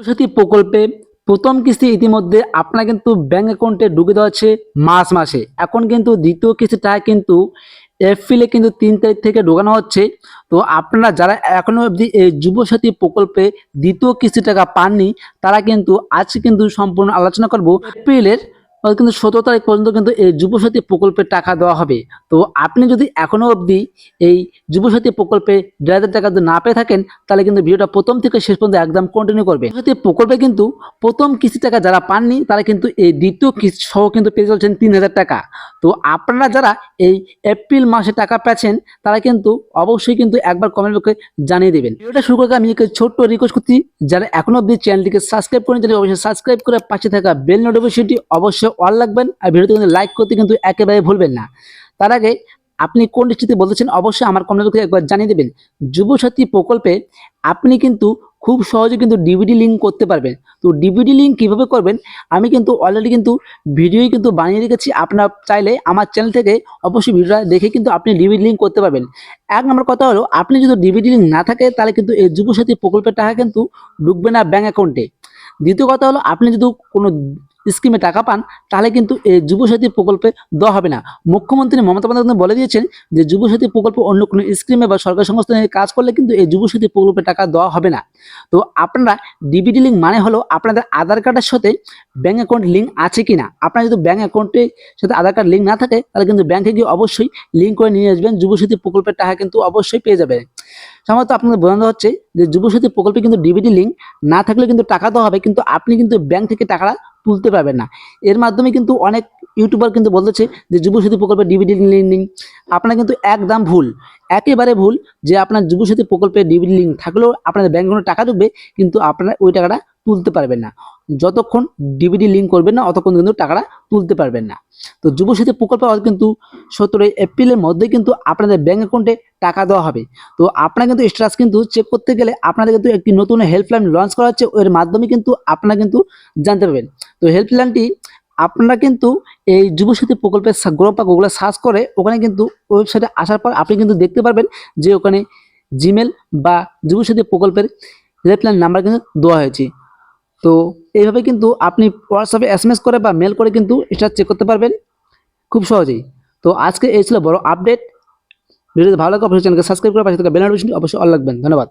যুবসাথী প্রকল্পে প্রথম কিস্তি ইতিমধ্যে আপনার কিন্তু ব্যাংক অ্যাকাউন্টে ঢুকে দেওয়া হচ্ছে মার্চ মাসে। এখন কিন্তু দ্বিতীয় কিস্তিটা কিন্তু এপ্রিলে কিন্তু 3 তারিখ থেকে ঢোকানো হচ্ছে। তো আপনারা যারা এখনো অবধি এই যুবসাথী প্রকল্পে দ্বিতীয় কিস্তি টাকা পাননি, তারা কিন্তু আজকে কিন্তু সম্পূর্ণ আলোচনা করব এপ্রিলের কিন্তু 17 তারিখ পর্যন্ত কিন্তু এই যুবসাথী প্রকল্পের টাকা দেওয়া হবে। তো আপনি যদি এখনো অবধি এই যুবসাথী প্রকল্পে 1,500 টাকা যদি না পেয়ে থাকেন, তাহলে কিন্তু ভিডিওটা প্রথম থেকে শেষ পর্যন্ত একদম কন্টিনিউ করবেন। যুবসাথী প্রকল্পে কিন্তু প্রথম কিস্তি টাকা যারা পাননি, তারা কিন্তু এই দ্বিতীয় কিস্তি সহ কিন্তু পেয়ে চলছেন 3,000 টাকা। তো আপনারা যারা এই এপ্রিল মাসে টাকা পেয়েছেন, তারা কিন্তু অবশ্যই কিন্তু একবার কমেন্ট বক্সে জানিয়ে দেবেন। ভিডিওটা শুরু করে আমি একটা ছোট্ট রিকোয়েস্ট করছি, যারা এখনো অবধি চ্যানেলটিকে সাবস্ক্রাইব করেন, তাহলে অবশ্যই সাবস্ক্রাইব করে পাশে থাকা বেল নোটিফিকেশনটি অবশ্যই অল রাখবেন। আর ভিডিওতে কিন্তু লাইক করতে কিন্তু একেবারে ভুলবেন না। তার আগে আপনি কোন ডিস্ট্রিক্টে বলতেছেন অবশ্যই আমার কমেন্ট বক্সে একবার জানিয়ে দেবেন। যুবসাথী প্রকল্পে আপনি কিন্তু খুব সহজে কিন্তু ডিবিডি লিঙ্ক করতে পারবেন। তো ডিবিডি লিঙ্ক কিভাবে করবেন, আমি কিন্তু অলরেডি কিন্তু ভিডিওই কিন্তু বানিয়ে রেখেছি। আপনারা চাইলে আমার চ্যানেল থেকে অবশ্যই ভিডিওটা দেখে কিন্তু আপনি ডিবিডি লিঙ্ক করতে পারবেন। এক নম্বর কথা হলো, আপনি যদি ডিবিডি লিঙ্ক না থাকে, তাহলে কিন্তু এই যুবসাথী প্রকল্পের টাকা কিন্তু ঢুকবে না ব্যাঙ্ক অ্যাকাউন্টে। দ্বিতীয় কথা হলো, আপনি যদি কোনো স্কিমে টাকা পান, তাহলে কিন্তু এই যুবসাথী প্রকল্পে দেওয়া হবে না। মুখ্যমন্ত্রী মমতা বন্দ্যোপাধ্যায় বলে দিয়েছেন যে যুবসাথী প্রকল্প অন্য কোনো স্কিমে বা সরকারি সংস্থানে কাজ করলে কিন্তু এই যুবসাথী প্রকল্পের টাকা দেওয়া হবে না। তো আপনারা ডিবিডি লিঙ্ক মানে হলো আপনাদের আধার কার্ডের সাথে ব্যাঙ্ক অ্যাকাউন্ট লিঙ্ক আছে কিনা। আপনার যদি ব্যাঙ্ক অ্যাকাউন্টের সাথে আধার কার্ড লিঙ্ক না থাকে, তাহলে কিন্তু ব্যাঙ্কে গিয়ে অবশ্যই লিঙ্ক করে নিয়ে আসবেন। যুবসাথী প্রকল্পের টাকা কিন্তু অবশ্যই পেয়ে যাবেন। সাধারণত আপনাদের বোঝানো হচ্ছে যে যুবসাথী প্রকল্পে কিন্তু ডিবিডি লিঙ্ক না থাকলে কিন্তু টাকা দেওয়া হবে, কিন্তু আপনি কিন্তু ব্যাঙ্ক থেকে টাকাটা তুলতে পারবেন না। এর মাধ্যমে কিন্তু অনেক ইউটিউবার কিন্তু বলতেছে যে যুবসাথী প্রকল্পে ডিবিডি লিঙ্ক। আপনার কিন্তু একদম ভুল, একেবারে ভুল। যে আপনার যুবসাথী প্রকল্পে ডিবিডি লিঙ্ক থাকলেও আপনাদের ব্যাঙ্ক অ্যাকাউন্টে টাকা ঢুকবে, কিন্তু আপনারা ওই টাকাটা তুলতে পারবেন না। যতক্ষণ ডিবিডি লিঙ্ক করবেন না, অতক্ষণ কিন্তু টাকাটা তুলতে পারবেন না। তো যুবসাথী প্রকল্প কিন্তু 17 এপ্রিলের মধ্যে কিন্তু আপনাদের ব্যাঙ্ক অ্যাকাউন্টে টাকা দেওয়া হবে। তো আপনারা কিন্তু স্ট্যাটাস কিন্তু চেক করতে গেলে আপনাদের কিন্তু একটি নতুন হেল্পলাইন লঞ্চ করা হচ্ছে। এর মাধ্যমে কিন্তু আপনারা কিন্তু জানতে পারবেন। তো হেল্পলাইনটি আপনারা কিন্তু এই যুবসাথী প্রকল্পের গ্রুপ বা গুগলে সার্চ করে ওখানে কিন্তু ওয়েবসাইটে আসার পর আপনি কিন্তু দেখতে পারবেন যে ওখানে জিমেল বা যুবসাথী প্রকল্পের হেল্পলাইন নাম্বার কিন্তু দেওয়া হয়েছে। তো এইভাবে কিন্তু আপনি হোয়াটসঅ্যাপে এসএমএস করে বা মেল করে কিন্তু এটা চেক করতে পারবেন খুব সহজেই। তো আজকে এই ছিল বড় আপডেট। ভিডিওতে ভালো লাগলে অবশ্যই চ্যানেলকে সাবস্ক্রাইব করে পাশে থাকা বেল নোটিফিকেশনটি অবশ্যই অল রাখবেন। ধন্যবাদ।